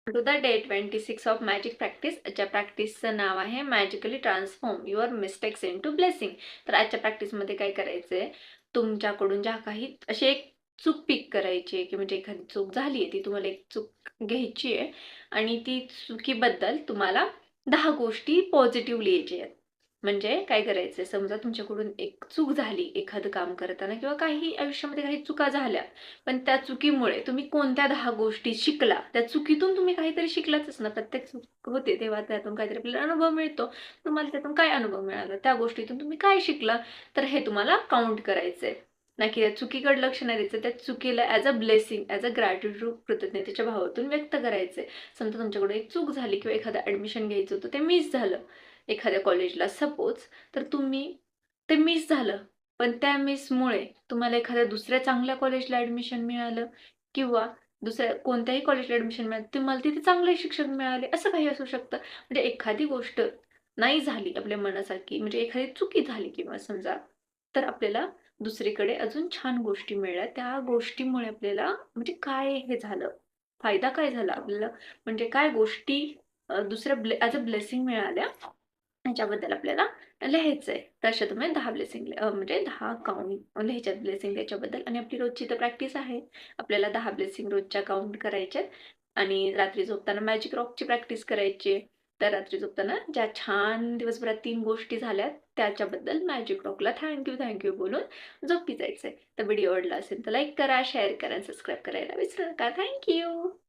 To the day 26 of magic practice. आजच्या प्रॅक्टिसचं नाव आहे magically transform your mistakes into blessing. तर आजच्या प्रॅक्टिसमध्ये काय करायचं आहे, तुमच्याकडून ज्या काही अशी एक चूक पिक करायची आहे की म्हणजे एखादी चूक झाली आहे ती तुम्हाला एक चूक घ्यायची आहे आणि ती चुकीबद्दल तुम्हाला 10 गोष्टी पॉझिटिव्ह लिहायच्या आहेत. म्हणजे काय करायचं, समजा तुमच्याकडून एक चूक झाली एखादं काम करताना किंवा काही आयुष्यामध्ये काही चुका झाल्या, पण त्या चुकीमुळे तुम्ही कोणत्या 10 गोष्टी शिकला, त्या चुकीतून तुम्ही काहीतरी शिकलाच ना, प्रत्येक चूक होते तेव्हा त्यातून काहीतरी आपल्याला अनुभव मिळतो. तुम्हाला त्यातून काय अनुभव मिळाला, त्या गोष्टीतून तुम्ही काय शिकला, तर हे तुम्हाला काउंट करायचंय. ना की त्या चुकीकडे लक्ष नाही द्यायचं, त्या चुकीला as a blessing, as a gratitude, कृतज्ञतेच्या भावातून व्यक्त करायचंय. समजा तुमच्याकडे एक चूक झाली किंवा एखादं ॲडमिशन घ्यायचं होतं ते मिस झालं एखाद्या कॉलेजला सपोज, तर तुम्ही ते मिस झालं, पण त्या मिसमुळे तुम्हाला एखाद्या दुसऱ्या चांगल्या कॉलेजला ॲडमिशन मिळालं किंवा दुसऱ्या कोणत्याही कॉलेजला ॲडमिशन मिळालं, तुम्हाला तिथे चांगले शिक्षक मिळाले, असं काही असू शकतं. म्हणजे एखादी गोष्ट नाही झाली आपल्या मनासारखी, म्हणजे एखादी चुकी झाली किंवा समजा, तर आपल्याला दुसरीकडे अजून छान गोष्टी मिळाल्या. त्या गोष्टीमुळे आपल्याला म्हणजे काय हे झालं, फायदा काय झाला आपल्याला, म्हणजे काय गोष्टी दुसऱ्या ॲज अ ब्लेसिंग मिळाल्या, ह्याच्याबद्दल आपल्याला लिहायचंय. तर अशा तुम्ही 10 ब्लेसिंग म्हणजे 10 काउंट लिहायच्यात ब्लेसिंग त्याच्याबद्दल. आणि आपली रोजची तर प्रॅक्टिस आहे. आपल्याला 10 ब्लेसिंग रोजच्या काउंट करायच्यात आणि रात्री झोपताना मॅजिक रॉकची प्रॅक्टिस करायची आहे. तर रात्री झोपताना ज्या छान दिवसभरात 3 गोष्टी झाल्यात त्याच्याबद्दल मॅजिक रॉकला थँक यू बोलून झोपी जायचंय. तर व्हिडिओ आवडला असेल तर लाईक करा, शेअर करा, सबस्क्राईब करायला विसरू नका. Thank you.